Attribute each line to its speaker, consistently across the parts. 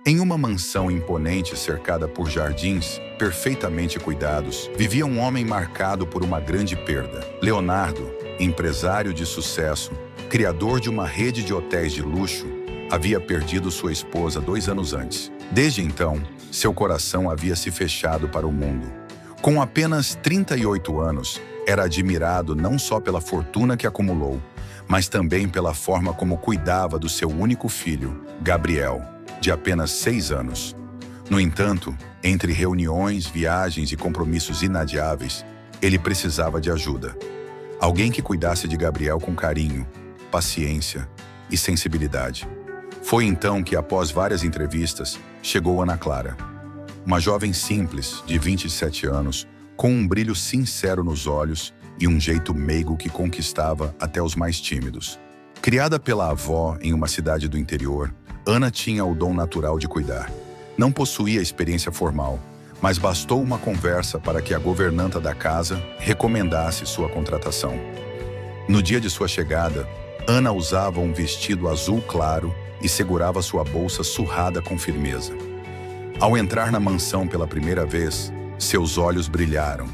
Speaker 1: Em uma mansão imponente cercada por jardins perfeitamente cuidados, vivia um homem marcado por uma grande perda. Leonardo, empresário de sucesso, criador de uma rede de hotéis de luxo, havia perdido sua esposa 2 anos antes. Desde então, seu coração havia se fechado para o mundo. Com apenas 38 anos, era admirado não só pela fortuna que acumulou, mas também pela forma como cuidava do seu único filho, Gabriel, de apenas 6 anos. No entanto, entre reuniões, viagens e compromissos inadiáveis, ele precisava de ajuda. Alguém que cuidasse de Gabriel com carinho, paciência e sensibilidade. Foi então que, após várias entrevistas, chegou Ana Clara. Uma jovem simples, de 27 anos, com um brilho sincero nos olhos e um jeito meigo que conquistava até os mais tímidos. Criada pela avó em uma cidade do interior, Ana tinha o dom natural de cuidar. Não possuía experiência formal, mas bastou uma conversa para que a governanta da casa recomendasse sua contratação. No dia de sua chegada, Ana usava um vestido azul claro e segurava sua bolsa surrada com firmeza. Ao entrar na mansão pela primeira vez, seus olhos brilharam,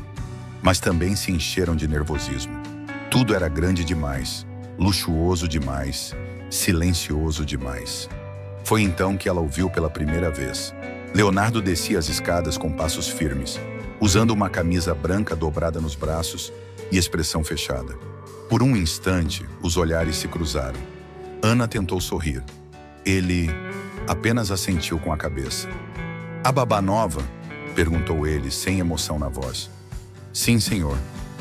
Speaker 1: mas também se encheram de nervosismo. Tudo era grande demais, luxuoso demais, silencioso demais. Foi então que ela ouviu pela primeira vez. Leonardo descia as escadas com passos firmes, usando uma camisa branca dobrada nos braços e expressão fechada. Por um instante, os olhares se cruzaram. Ana tentou sorrir. Ele apenas assentiu com a cabeça. "A babá nova?" perguntou ele, sem emoção na voz. "Sim, senhor.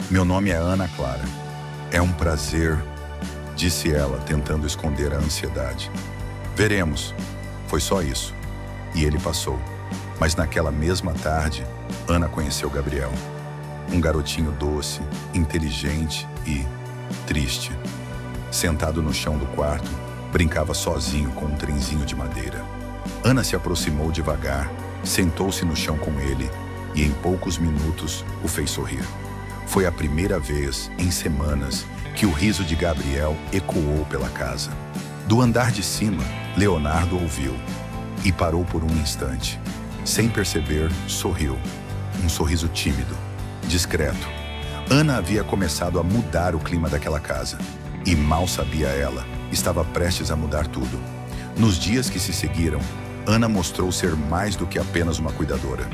Speaker 1: Meu nome é Ana Clara." "É um prazer", disse ela, tentando esconder a ansiedade. "Veremos." Foi só isso. E ele passou. Mas naquela mesma tarde, Ana conheceu Gabriel. Um garotinho doce, inteligente e triste. Sentado no chão do quarto, brincava sozinho com um trenzinho de madeira. Ana se aproximou devagar, sentou-se no chão com ele e em poucos minutos o fez sorrir. Foi a primeira vez em semanas que o riso de Gabriel ecoou pela casa. Do andar de cima, Leonardo ouviu e parou por um instante. Sem perceber, sorriu. Um sorriso tímido, discreto. Ana havia começado a mudar o clima daquela casa. E mal sabia ela, estava prestes a mudar tudo. Nos dias que se seguiram, Ana mostrou ser mais do que apenas uma cuidadora.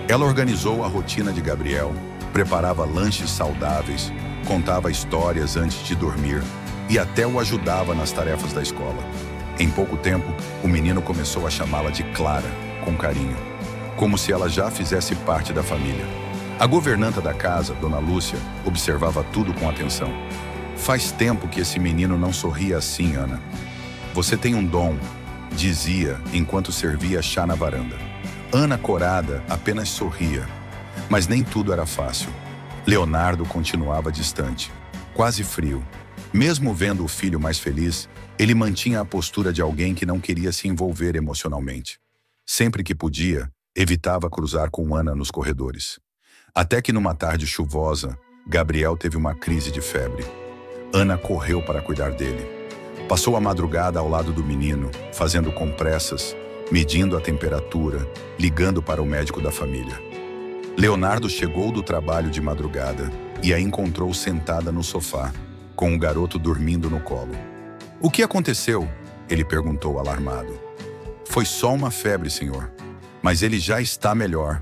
Speaker 1: Ela organizou a rotina de Gabriel, preparava lanches saudáveis, contava histórias antes de dormir e até o ajudava nas tarefas da escola. Em pouco tempo, o menino começou a chamá-la de Clara, com carinho, como se ela já fizesse parte da família. A governanta da casa, Dona Lúcia, observava tudo com atenção. "Faz tempo que esse menino não sorria assim, Ana. Você tem um dom", dizia enquanto servia chá na varanda. Ana, corada, apenas sorria. Mas nem tudo era fácil. Leonardo continuava distante, quase frio. Mesmo vendo o filho mais feliz, ele mantinha a postura de alguém que não queria se envolver emocionalmente. Sempre que podia, evitava cruzar com Ana nos corredores. Até que numa tarde chuvosa, Gabriel teve uma crise de febre. Ana correu para cuidar dele. Passou a madrugada ao lado do menino, fazendo compressas, medindo a temperatura, ligando para o médico da família. Leonardo chegou do trabalho de madrugada e a encontrou sentada no sofá, com o garoto dormindo no colo. "O que aconteceu?" ele perguntou alarmado. "Foi só uma febre, senhor. Mas ele já está melhor",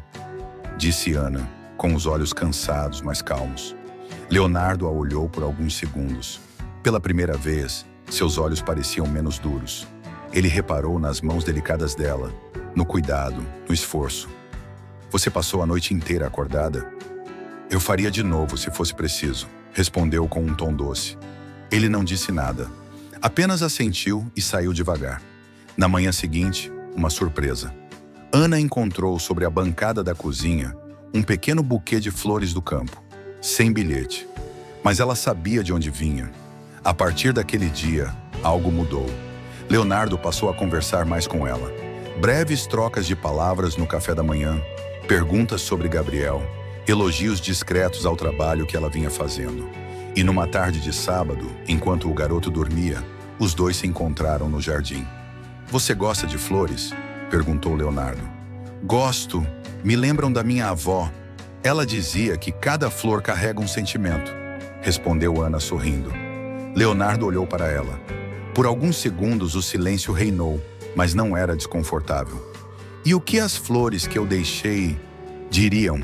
Speaker 1: disse Ana, com os olhos cansados, mas calmos. Leonardo a olhou por alguns segundos. Pela primeira vez, seus olhos pareciam menos duros. Ele reparou nas mãos delicadas dela, no cuidado, no esforço. "Você passou a noite inteira acordada?" "Eu faria de novo se fosse preciso", respondeu com um tom doce. Ele não disse nada, apenas assentiu e saiu devagar. Na manhã seguinte, uma surpresa. Ana encontrou sobre a bancada da cozinha um pequeno buquê de flores do campo, sem bilhete. Mas ela sabia de onde vinha. A partir daquele dia, algo mudou. Leonardo passou a conversar mais com ela. Breves trocas de palavras no café da manhã, perguntas sobre Gabriel, elogios discretos ao trabalho que ela vinha fazendo. E numa tarde de sábado, enquanto o garoto dormia, os dois se encontraram no jardim. "Você gosta de flores?" perguntou Leonardo. Gosto. Me lembram da minha avó. Ela dizia que cada flor carrega um sentimento, respondeu Ana sorrindo. Leonardo olhou para ela. Por alguns segundos o silêncio reinou, mas não era desconfortável. E o que as flores que eu deixei diriam?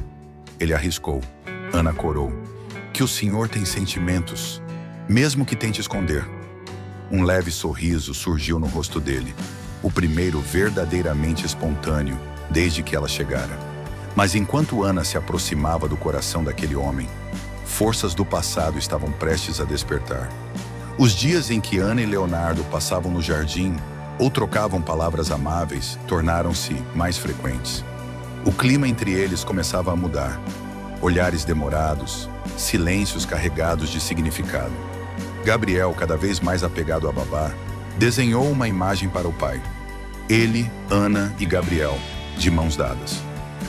Speaker 1: Ele arriscou. Ana corou. Que o senhor tem sentimentos, mesmo que tente esconder. Um leve sorriso surgiu no rosto dele, o primeiro verdadeiramente espontâneo desde que ela chegara. Mas enquanto Ana se aproximava do coração daquele homem, forças do passado estavam prestes a despertar. Os dias em que Ana e Leonardo passavam no jardim ou trocavam palavras amáveis tornaram-se mais frequentes. O clima entre eles começava a mudar. Olhares demorados, silêncios carregados de significado. Gabriel, cada vez mais apegado a babá, desenhou uma imagem para o pai. Ele, Ana e Gabriel, de mãos dadas.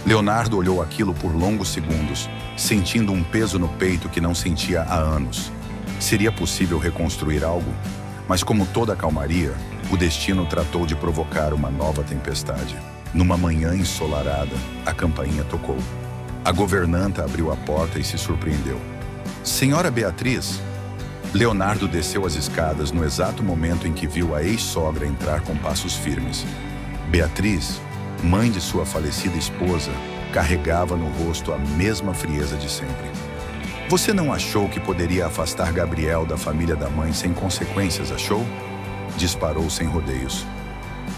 Speaker 1: Leonardo olhou aquilo por longos segundos, sentindo um peso no peito que não sentia há anos. Seria possível reconstruir algo? Mas como toda calmaria, o destino tratou de provocar uma nova tempestade. Numa manhã ensolarada, a campainha tocou. A governanta abriu a porta e se surpreendeu. Senhora Beatriz? Leonardo desceu as escadas no exato momento em que viu a ex-sogra entrar com passos firmes. Beatriz, mãe de sua falecida esposa, carregava no rosto a mesma frieza de sempre. Você não achou que poderia afastar Gabriel da família da mãe sem consequências, achou? Disparou sem rodeios.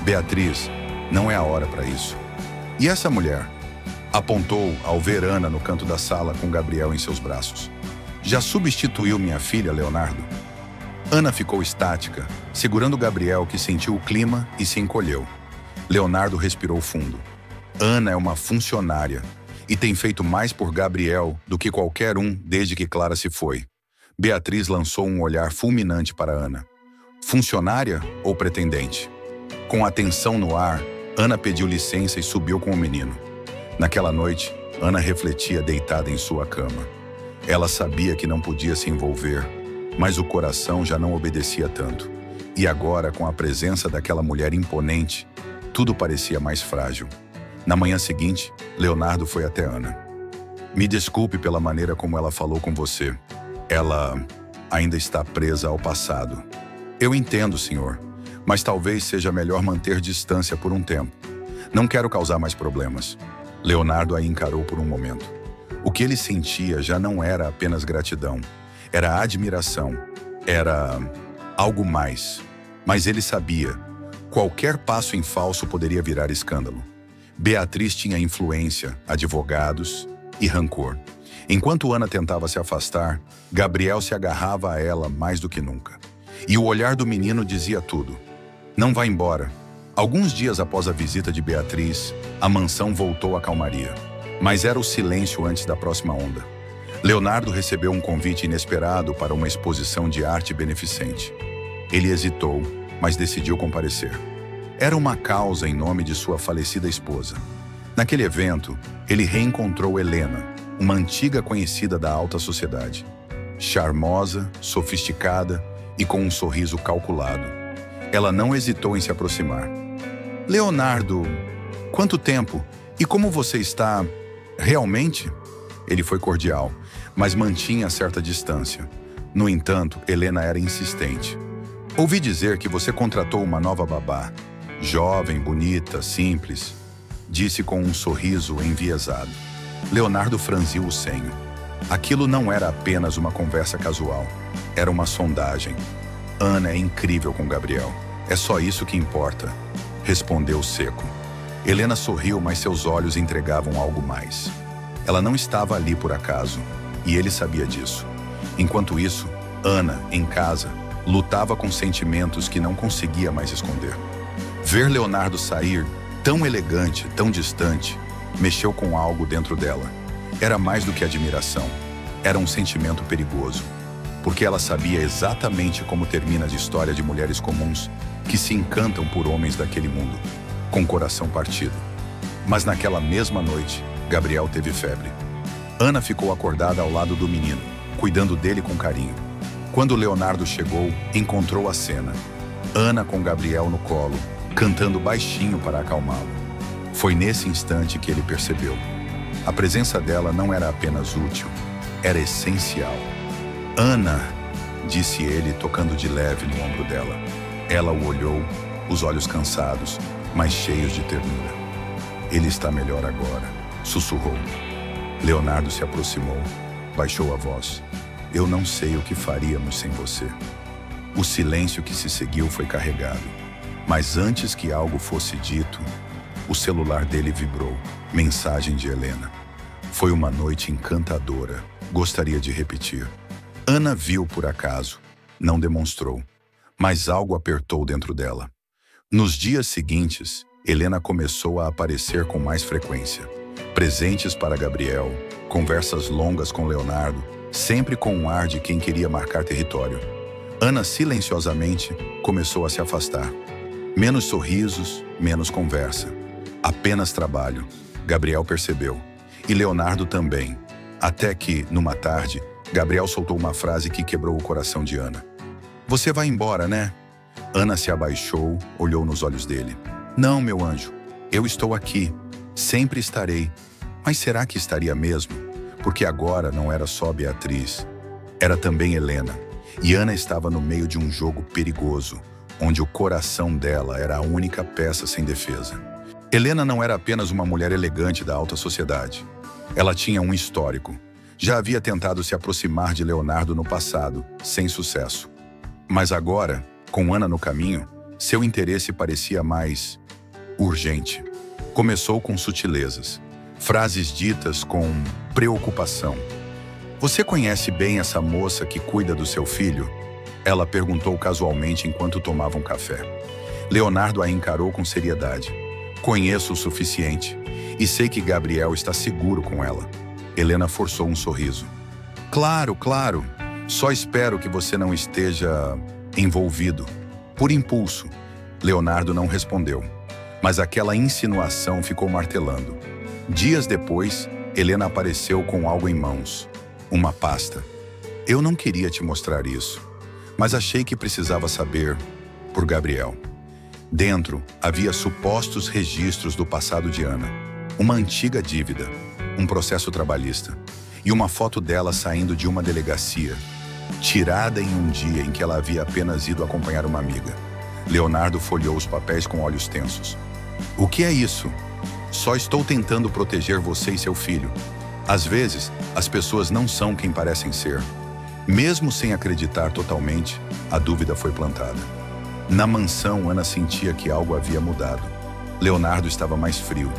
Speaker 1: Beatriz, não é a hora para isso. E essa mulher? Apontou ao ver Ana no canto da sala com Gabriel em seus braços. Já substituiu minha filha, Leonardo? Ana ficou estática, segurando Gabriel, que sentiu o clima e se encolheu. Leonardo respirou fundo. Ana é uma funcionária e tem feito mais por Gabriel do que qualquer um desde que Clara se foi. Beatriz lançou um olhar fulminante para Ana. Funcionária ou pretendente? Com a tensão no ar, Ana pediu licença e subiu com o menino. Naquela noite, Ana refletia deitada em sua cama. Ela sabia que não podia se envolver, mas o coração já não obedecia tanto. E agora, com a presença daquela mulher imponente, tudo parecia mais frágil. Na manhã seguinte, Leonardo foi até Ana. Me desculpe pela maneira como ela falou com você. Ela ainda está presa ao passado. Eu entendo, senhor, mas talvez seja melhor manter distância por um tempo. Não quero causar mais problemas. Leonardo a encarou por um momento. O que ele sentia já não era apenas gratidão. Era admiração. Era algo mais. Mas ele sabia. Qualquer passo em falso poderia virar escândalo. Beatriz tinha influência, advogados e rancor. Enquanto Ana tentava se afastar, Gabriel se agarrava a ela mais do que nunca. E o olhar do menino dizia tudo. Não vá embora. Alguns dias após a visita de Beatriz, a mansão voltou à calmaria. Mas era o silêncio antes da próxima onda. Leonardo recebeu um convite inesperado para uma exposição de arte beneficente. Ele hesitou, mas decidiu comparecer. Era uma causa em nome de sua falecida esposa. Naquele evento, ele reencontrou Helena, uma antiga conhecida da alta sociedade. Charmosa, sofisticada e com um sorriso calculado. Ela não hesitou em se aproximar. Leonardo, quanto tempo? E como você está? Realmente? Ele foi cordial, mas mantinha certa distância. No entanto, Helena era insistente. Ouvi dizer que você contratou uma nova babá. Jovem, bonita, simples. Disse com um sorriso enviesado. Leonardo franziu o senho. Aquilo não era apenas uma conversa casual. Era uma sondagem. Ana é incrível com Gabriel. É só isso que importa. Respondeu seco. Helena sorriu, mas seus olhos entregavam algo mais. Ela não estava ali por acaso, e ele sabia disso. Enquanto isso, Ana, em casa, lutava com sentimentos que não conseguia mais esconder. Ver Leonardo sair, tão elegante, tão distante, mexeu com algo dentro dela. Era mais do que admiração. Era um sentimento perigoso. Porque ela sabia exatamente como termina a história de mulheres comuns que se encantam por homens daquele mundo, com o coração partido. Mas naquela mesma noite, Gabriel teve febre. Ana ficou acordada ao lado do menino, cuidando dele com carinho. Quando Leonardo chegou, encontrou a cena. Ana com Gabriel no colo, cantando baixinho para acalmá-lo. Foi nesse instante que ele percebeu. A presença dela não era apenas útil, era essencial. Ana, disse ele, tocando de leve no ombro dela. Ela o olhou, os olhos cansados, mas cheios de ternura. Ele está melhor agora, sussurrou. Leonardo se aproximou, baixou a voz. Eu não sei o que faríamos sem você. O silêncio que se seguiu foi carregado, mas antes que algo fosse dito, o celular dele vibrou. Mensagem de Helena. Foi uma noite encantadora. Gostaria de repetir. Ana viu por acaso. Não demonstrou. Mas algo apertou dentro dela. Nos dias seguintes, Helena começou a aparecer com mais frequência. Presentes para Gabriel, conversas longas com Leonardo, sempre com um ar de quem queria marcar território. Ana silenciosamente começou a se afastar. Menos sorrisos, menos conversa. Apenas trabalho. Gabriel percebeu. E Leonardo também. Até que, numa tarde, Gabriel soltou uma frase que quebrou o coração de Ana. Você vai embora, né? Ana se abaixou, olhou nos olhos dele. Não, meu anjo. Eu estou aqui. Sempre estarei. Mas será que estaria mesmo? Porque agora não era só Beatriz. Era também Helena. E Ana estava no meio de um jogo perigoso, onde o coração dela era a única peça sem defesa. Helena não era apenas uma mulher elegante da alta sociedade. Ela tinha um histórico. Já havia tentado se aproximar de Leonardo no passado, sem sucesso. Mas agora, com Ana no caminho, seu interesse parecia mais urgente. Começou com sutilezas, frases ditas com preocupação. Você conhece bem essa moça que cuida do seu filho? Ela perguntou casualmente enquanto tomavam café. Leonardo a encarou com seriedade. Conheço o suficiente e sei que Gabriel está seguro com ela. Helena forçou um sorriso. Claro, claro. Só espero que você não esteja envolvido. Por impulso. Leonardo não respondeu, mas aquela insinuação ficou martelando. Dias depois, Helena apareceu com algo em mãos. Uma pasta. Eu não queria te mostrar isso, mas achei que precisava saber por Gabriel. Dentro, havia supostos registros do passado de Ana. Uma antiga dívida, um processo trabalhista e uma foto dela saindo de uma delegacia, tirada em um dia em que ela havia apenas ido acompanhar uma amiga. Leonardo folheou os papéis com olhos tensos. O que é isso? Só estou tentando proteger você e seu filho. Às vezes, as pessoas não são quem parecem ser. Mesmo sem acreditar totalmente, a dúvida foi plantada. Na mansão, Ana sentia que algo havia mudado. Leonardo estava mais frio,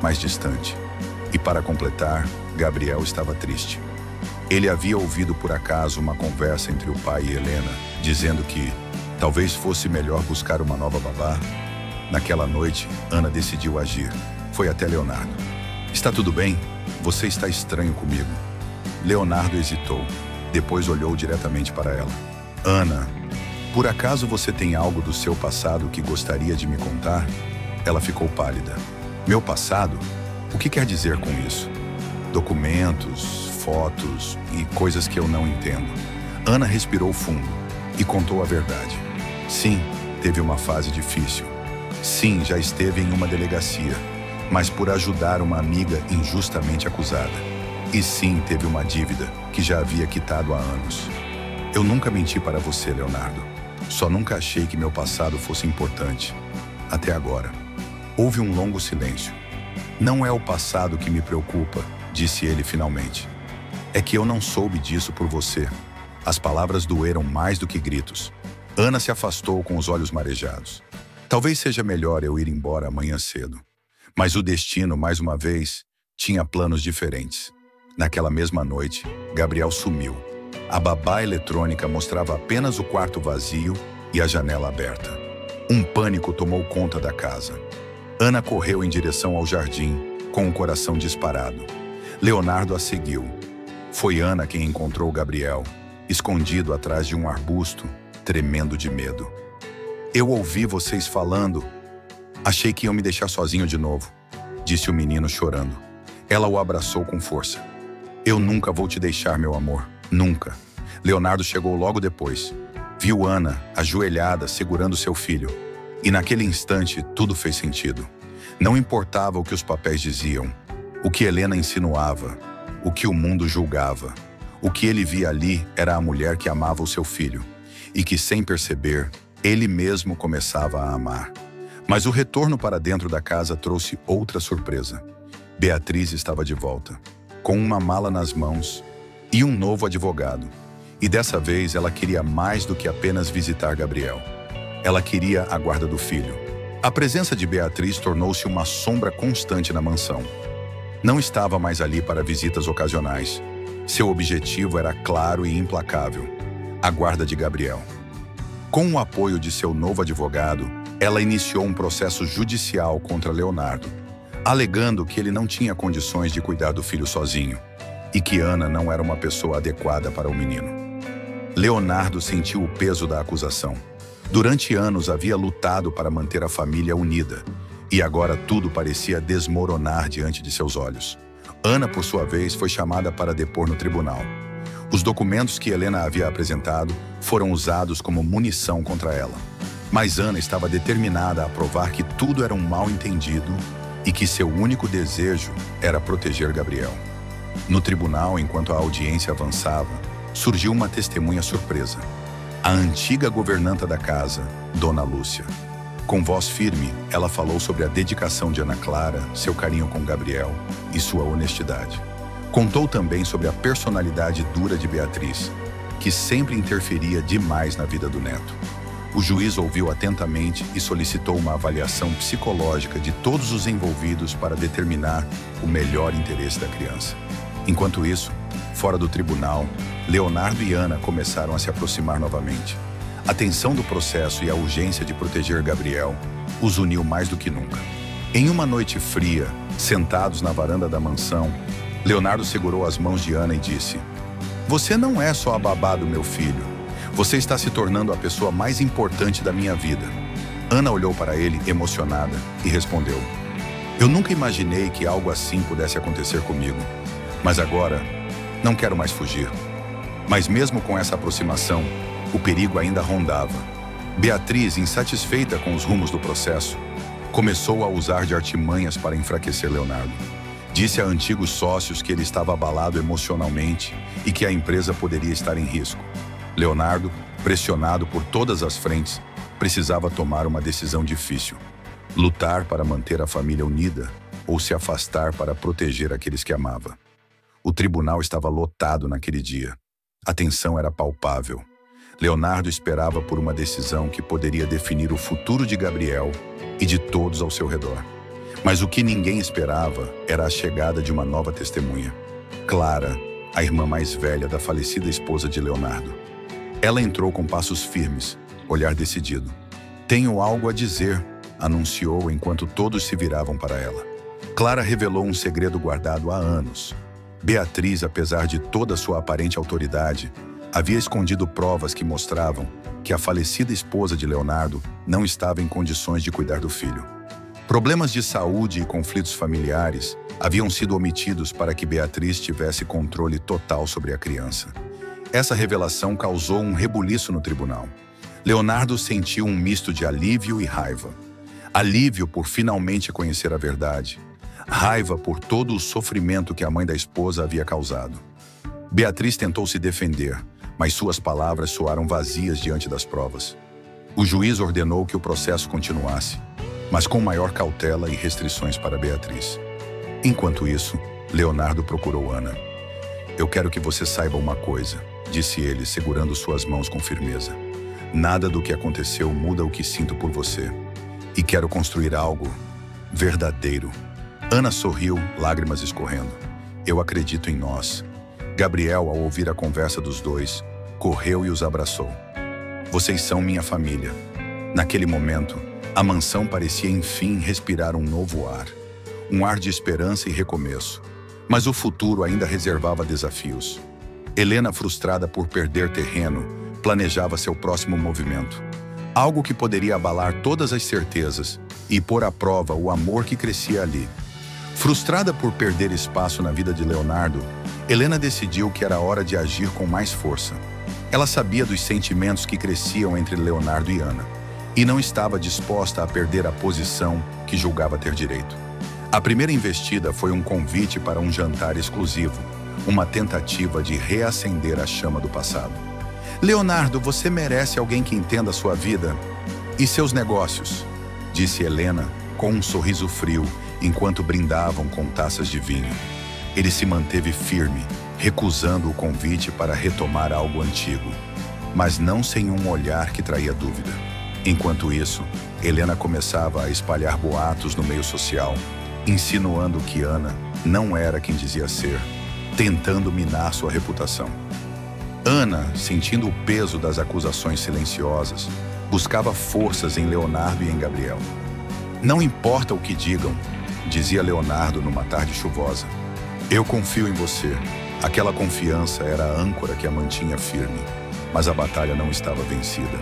Speaker 1: mais distante. E para completar, Gabriel estava triste. Ele havia ouvido por acaso uma conversa entre o pai e Helena, dizendo que talvez fosse melhor buscar uma nova babá. Naquela noite, Ana decidiu agir. Foi até Leonardo. Está tudo bem? Você está estranho comigo. Leonardo hesitou. Depois olhou diretamente para ela. Ana, por acaso você tem algo do seu passado que gostaria de me contar? Ela ficou pálida. Meu passado? O que quer dizer com isso? Documentos, fotos e coisas que eu não entendo. Ana respirou fundo e contou a verdade. Sim, teve uma fase difícil. Sim, já esteve em uma delegacia, mas por ajudar uma amiga injustamente acusada. E sim, teve uma dívida que já havia quitado há anos. Eu nunca menti para você, Leonardo. Só nunca achei que meu passado fosse importante. Até agora. Houve um longo silêncio. Não é o passado que me preocupa, disse ele finalmente. É que eu não soube disso por você. As palavras doeram mais do que gritos. Ana se afastou com os olhos marejados. Talvez seja melhor eu ir embora amanhã cedo. Mas o destino, mais uma vez, tinha planos diferentes. Naquela mesma noite, Gabriel sumiu. A babá eletrônica mostrava apenas o quarto vazio e a janela aberta. Um pânico tomou conta da casa. Ana correu em direção ao jardim, com o coração disparado. Leonardo a seguiu. Foi Ana quem encontrou Gabriel, escondido atrás de um arbusto, tremendo de medo. Eu ouvi vocês falando. Achei que iam me deixar sozinho de novo, disse o menino chorando. Ela o abraçou com força. Eu nunca vou te deixar, meu amor. Nunca. Leonardo chegou logo depois. Viu Ana, ajoelhada, segurando seu filho. E naquele instante, tudo fez sentido. Não importava o que os papéis diziam, o que Helena insinuava, o que o mundo julgava. O que ele via ali era a mulher que amava o seu filho e que, sem perceber, ele mesmo começava a amar. Mas o retorno para dentro da casa trouxe outra surpresa. Beatriz estava de volta, com uma mala nas mãos e um novo advogado. E dessa vez ela queria mais do que apenas visitar Gabriel. Ela queria a guarda do filho. A presença de Beatriz tornou-se uma sombra constante na mansão. Não estava mais ali para visitas ocasionais. Seu objetivo era claro e implacável: a guarda de Gabriel. Com o apoio de seu novo advogado, ela iniciou um processo judicial contra Leonardo, alegando que ele não tinha condições de cuidar do filho sozinho e que Ana não era uma pessoa adequada para o menino. Leonardo sentiu o peso da acusação. Durante anos havia lutado para manter a família unida e agora tudo parecia desmoronar diante de seus olhos. Ana, por sua vez, foi chamada para depor no tribunal. Os documentos que Helena havia apresentado foram usados como munição contra ela. Mas Ana estava determinada a provar que tudo era um mal-entendido e que seu único desejo era proteger Gabriel. No tribunal, enquanto a audiência avançava, surgiu uma testemunha surpresa: a antiga governanta da casa, Dona Lúcia. Com voz firme, ela falou sobre a dedicação de Ana Clara, seu carinho com Gabriel e sua honestidade. Contou também sobre a personalidade dura de Beatriz, que sempre interferia demais na vida do neto. O juiz ouviu atentamente e solicitou uma avaliação psicológica de todos os envolvidos para determinar o melhor interesse da criança. Enquanto isso, fora do tribunal, Leonardo e Ana começaram a se aproximar novamente. A tensão do processo e a urgência de proteger Gabriel os uniu mais do que nunca. Em uma noite fria, sentados na varanda da mansão, Leonardo segurou as mãos de Ana e disse: "Você não é só a babá do meu filho. Você está se tornando a pessoa mais importante da minha vida." Ana olhou para ele emocionada e respondeu: "Eu nunca imaginei que algo assim pudesse acontecer comigo. Mas agora, não quero mais fugir." Mas mesmo com essa aproximação, o perigo ainda rondava. Beatriz, insatisfeita com os rumos do processo, começou a usar de artimanhas para enfraquecer Leonardo. Disse a antigos sócios que ele estava abalado emocionalmente e que a empresa poderia estar em risco. Leonardo, pressionado por todas as frentes, precisava tomar uma decisão difícil: lutar para manter a família unida ou se afastar para proteger aqueles que amava. O tribunal estava lotado naquele dia. A tensão era palpável. Leonardo esperava por uma decisão que poderia definir o futuro de Gabriel e de todos ao seu redor. Mas o que ninguém esperava era a chegada de uma nova testemunha: Clara, a irmã mais velha da falecida esposa de Leonardo. Ela entrou com passos firmes, olhar decidido. "Tenho algo a dizer", anunciou enquanto todos se viravam para ela. Clara revelou um segredo guardado há anos. Beatriz, apesar de toda sua aparente autoridade, havia escondido provas que mostravam que a falecida esposa de Leonardo não estava em condições de cuidar do filho. Problemas de saúde e conflitos familiares haviam sido omitidos para que Beatriz tivesse controle total sobre a criança. Essa revelação causou um rebuliço no tribunal. Leonardo sentiu um misto de alívio e raiva. Alívio por finalmente conhecer a verdade. Raiva por todo o sofrimento que a mãe da esposa havia causado. Beatriz tentou se defender, mas suas palavras soaram vazias diante das provas. O juiz ordenou que o processo continuasse, mas com maior cautela e restrições para Beatriz. Enquanto isso, Leonardo procurou Ana. "Eu quero que você saiba uma coisa", disse ele, segurando suas mãos com firmeza. "Nada do que aconteceu muda o que sinto por você. E quero construir algo verdadeiro." Ana sorriu, lágrimas escorrendo. "Eu acredito em nós." Gabriel, ao ouvir a conversa dos dois, correu e os abraçou. "Vocês são minha família." Naquele momento, a mansão parecia enfim respirar um novo ar. Um ar de esperança e recomeço. Mas o futuro ainda reservava desafios. Helena, frustrada por perder terreno, planejava seu próximo movimento. Algo que poderia abalar todas as certezas e pôr à prova o amor que crescia ali. Frustrada por perder espaço na vida de Leonardo, Helena decidiu que era hora de agir com mais força. Ela sabia dos sentimentos que cresciam entre Leonardo e Ana. e não estava disposta a perder a posição que julgava ter direito. A primeira investida foi um convite para um jantar exclusivo, uma tentativa de reacender a chama do passado. Leonardo, você merece alguém que entenda a sua vida e seus negócios, disse Helena com um sorriso frio enquanto brindavam com taças de vinho. Ele se manteve firme, recusando o convite para retomar algo antigo, mas não sem um olhar que traía dúvida. Enquanto isso, Helena começava a espalhar boatos no meio social, insinuando que Ana não era quem dizia ser, tentando minar sua reputação. Ana, sentindo o peso das acusações silenciosas, buscava forças em Leonardo e em Gabriel. Não importa o que digam, dizia Leonardo numa tarde chuvosa. Eu confio em você. Aquela confiança era a âncora que a mantinha firme, mas a batalha não estava vencida.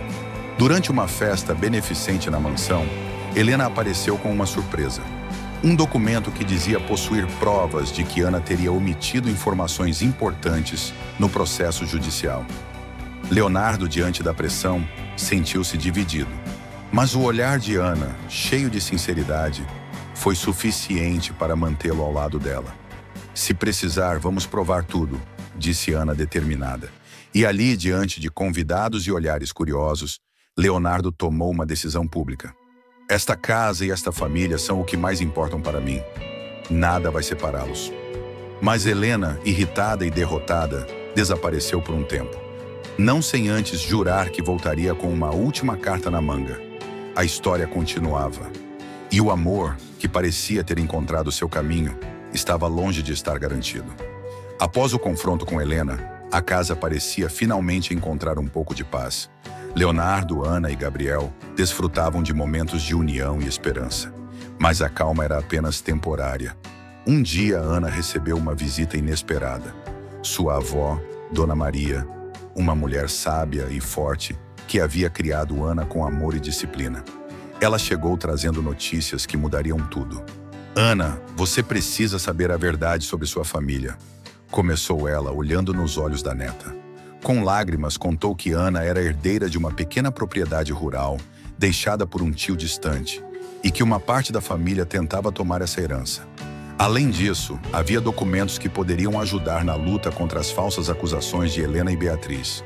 Speaker 1: Durante uma festa beneficente na mansão, Helena apareceu com uma surpresa. Um documento que dizia possuir provas de que Ana teria omitido informações importantes no processo judicial. Leonardo, diante da pressão, sentiu-se dividido. Mas o olhar de Ana, cheio de sinceridade, foi suficiente para mantê-lo ao lado dela. Se precisar, vamos provar tudo, disse Ana determinada. E ali, diante de convidados e olhares curiosos, Leonardo tomou uma decisão pública. Esta casa e esta família são o que mais importam para mim. Nada vai separá-los. Mas Helena, irritada e derrotada, desapareceu por um tempo. Não sem antes jurar que voltaria com uma última carta na manga. A história continuava. E o amor, que parecia ter encontrado seu caminho, estava longe de estar garantido. Após o confronto com Helena, a casa parecia finalmente encontrar um pouco de paz. Leonardo, Ana e Gabriel desfrutavam de momentos de união e esperança. Mas a calma era apenas temporária. Um dia, Ana recebeu uma visita inesperada. Sua avó, Dona Maria, uma mulher sábia e forte, que havia criado Ana com amor e disciplina. Ela chegou trazendo notícias que mudariam tudo. Ana, você precisa saber a verdade sobre sua família, começou ela, olhando nos olhos da neta. Com lágrimas, contou que Ana era herdeira de uma pequena propriedade rural, deixada por um tio distante, e que uma parte da família tentava tomar essa herança. Além disso, havia documentos que poderiam ajudar na luta contra as falsas acusações de Helena e Beatriz.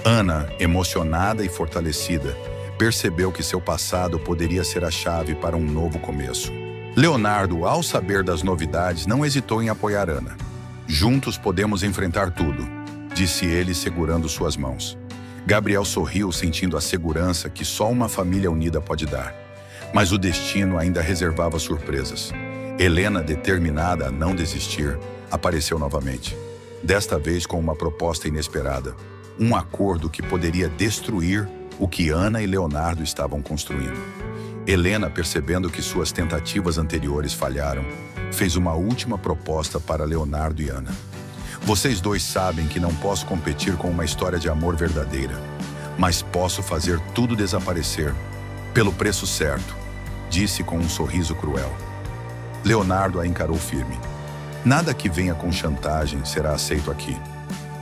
Speaker 1: Ana, emocionada e fortalecida, percebeu que seu passado poderia ser a chave para um novo começo. Leonardo, ao saber das novidades, não hesitou em apoiar Ana. Juntos podemos enfrentar tudo, disse ele segurando suas mãos. Gabriel sorriu, sentindo a segurança que só uma família unida pode dar. Mas o destino ainda reservava surpresas. Helena, determinada a não desistir, apareceu novamente. Desta vez com uma proposta inesperada. Um acordo que poderia destruir o que Ana e Leonardo estavam construindo. Helena, percebendo que suas tentativas anteriores falharam, fez uma última proposta para Leonardo e Ana. Vocês dois sabem que não posso competir com uma história de amor verdadeira, mas posso fazer tudo desaparecer, pelo preço certo, disse com um sorriso cruel. Leonardo a encarou firme. Nada que venha com chantagem será aceito aqui.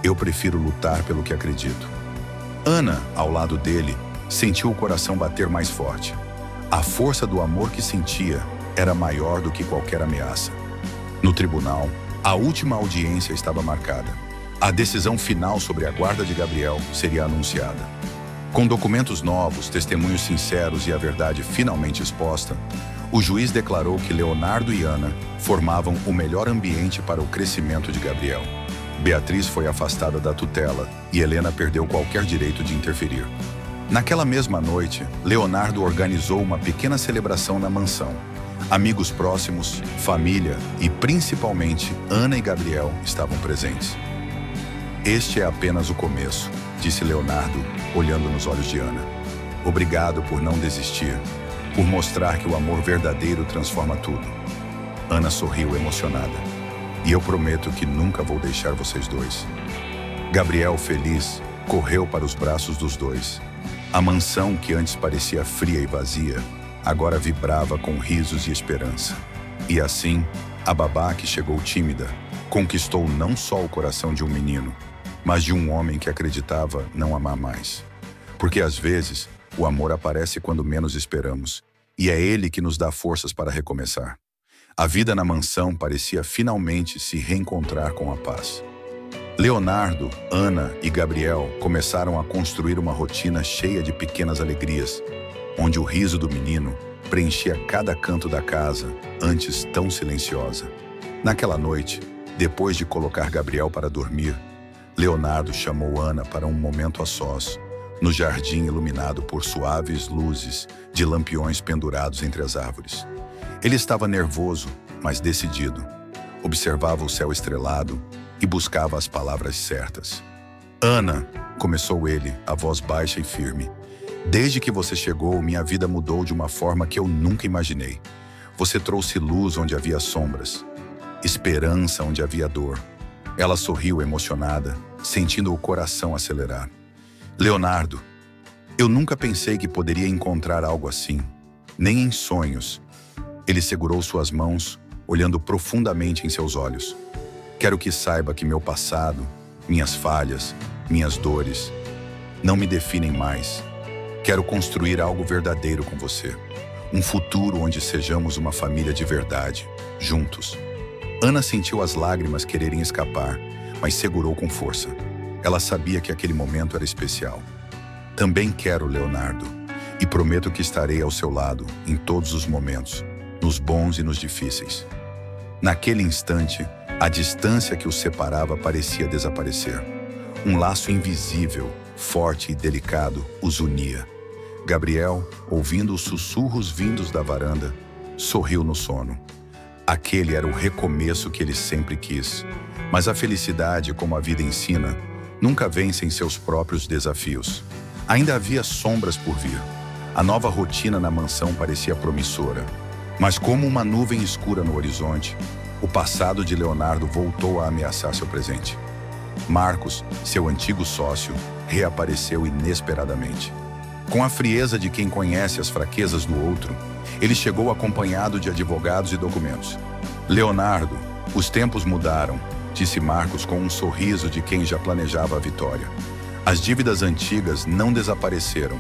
Speaker 1: Eu prefiro lutar pelo que acredito. Ana, ao lado dele, sentiu o coração bater mais forte. A força do amor que sentia era maior do que qualquer ameaça. No tribunal, a última audiência estava marcada. A decisão final sobre a guarda de Gabriel seria anunciada. Com documentos novos, testemunhos sinceros e a verdade finalmente exposta, o juiz declarou que Leonardo e Ana formavam o melhor ambiente para o crescimento de Gabriel. Beatriz foi afastada da tutela e Helena perdeu qualquer direito de interferir. Naquela mesma noite, Leonardo organizou uma pequena celebração na mansão. Amigos próximos, família e, principalmente, Ana e Gabriel estavam presentes. Este é apenas o começo, disse Leonardo, olhando nos olhos de Ana. Obrigado por não desistir, por mostrar que o amor verdadeiro transforma tudo. Ana sorriu emocionada. E eu prometo que nunca vou deixar vocês dois. Gabriel, feliz, correu para os braços dos dois. A mansão, que antes parecia fria e vazia, agora vibrava com risos e esperança. E assim, a babá, que chegou tímida, conquistou não só o coração de um menino, mas de um homem que acreditava não amar mais. Porque às vezes, O amor aparece quando menos esperamos, e é ele que nos dá forças para recomeçar. A vida na mansão parecia finalmente se reencontrar com a paz. Leonardo, Ana e Gabriel começaram a construir uma rotina cheia de pequenas alegrias, onde o riso do menino preenchia cada canto da casa, antes tão silenciosa. Naquela noite, depois de colocar Gabriel para dormir, Leonardo chamou Ana para um momento a sós, no jardim iluminado por suaves luzes de lampiões pendurados entre as árvores. Ele estava nervoso, mas decidido. Observava o céu estrelado e buscava as palavras certas. Ana, começou ele, a voz baixa e firme. Desde que você chegou, minha vida mudou de uma forma que eu nunca imaginei. Você trouxe luz onde havia sombras, esperança onde havia dor. Ela sorriu emocionada, sentindo o coração acelerar. Leonardo, eu nunca pensei que poderia encontrar algo assim, nem em sonhos. Ele segurou suas mãos, olhando profundamente em seus olhos. Quero que saiba que meu passado, minhas falhas, minhas dores, não me definem mais. Quero construir algo verdadeiro com você. Um futuro onde sejamos uma família de verdade, juntos. Ana sentiu as lágrimas quererem escapar, mas segurou com força. Ela sabia que aquele momento era especial. Também quero, Leonardo, e prometo que estarei ao seu lado em todos os momentos, nos bons e nos difíceis. Naquele instante, a distância que os separava parecia desaparecer. Um laço invisível, forte e delicado, os unia. Gabriel, ouvindo os sussurros vindos da varanda, sorriu no sono. Aquele era o recomeço que ele sempre quis. Mas a felicidade, como a vida ensina, nunca vem sem seus próprios desafios. Ainda havia sombras por vir. A nova rotina na mansão parecia promissora. Mas como uma nuvem escura no horizonte, o passado de Leonardo voltou a ameaçar seu presente. Marcos, seu antigo sócio, reapareceu inesperadamente. Com a frieza de quem conhece as fraquezas do outro, ele chegou acompanhado de advogados e documentos. Leonardo, os tempos mudaram, disse Marcos com um sorriso de quem já planejava a vitória. As dívidas antigas não desapareceram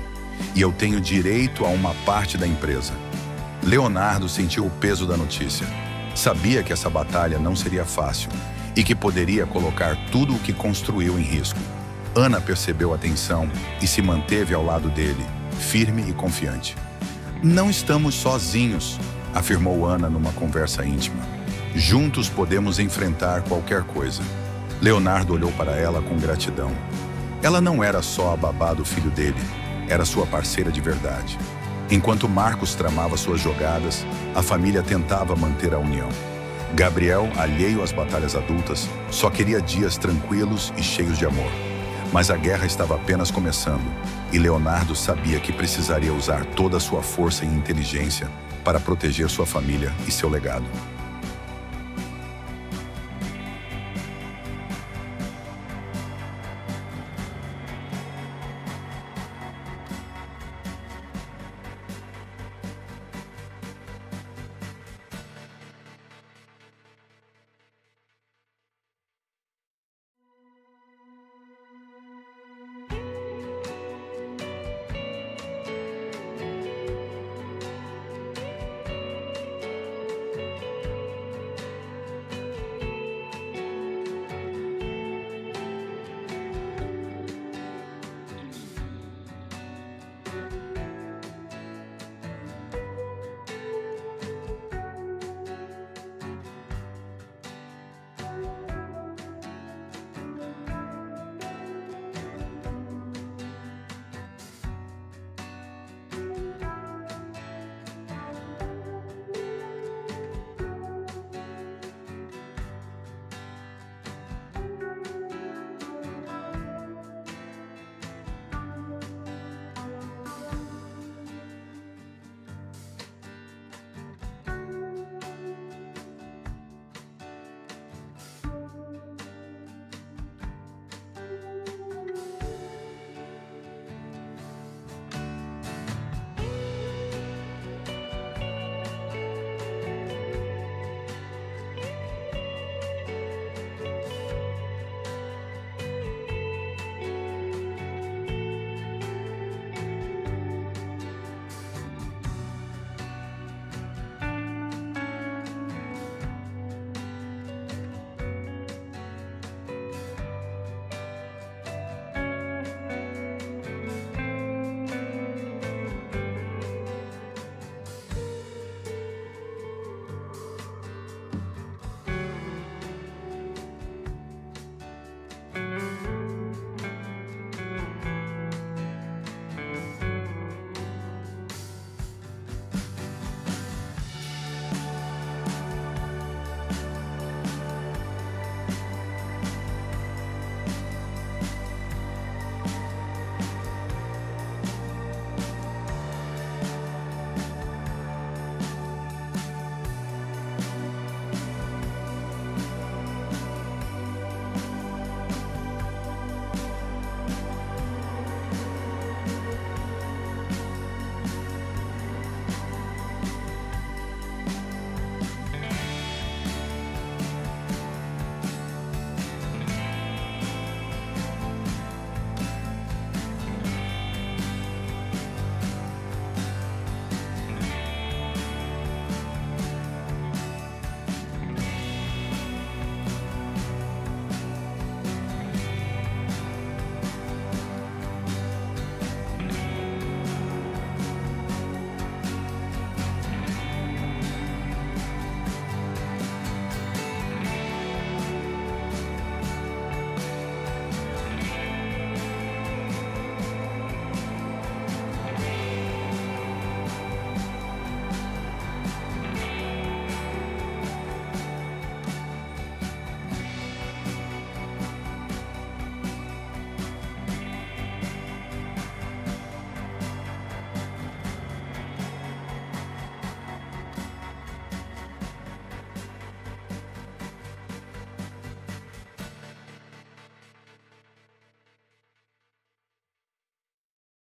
Speaker 1: e eu tenho direito a uma parte da empresa. Leonardo sentiu o peso da notícia. Sabia que essa batalha não seria fácil e que poderia colocar tudo o que construiu em risco. Ana percebeu a tensão e se manteve ao lado dele, firme e confiante. Não estamos sozinhos, afirmou Ana numa conversa íntima. Juntos podemos enfrentar qualquer coisa. Leonardo olhou para ela com gratidão. Ela não era só a babá do filho dele, era sua parceira de verdade. Enquanto Marcos tramava suas jogadas, a família tentava manter a união. Gabriel, alheio às batalhas adultas, só queria dias tranquilos e cheios de amor. Mas a guerra estava apenas começando, e Leonardo sabia que precisaria usar toda a sua força e inteligência para proteger sua família e seu legado.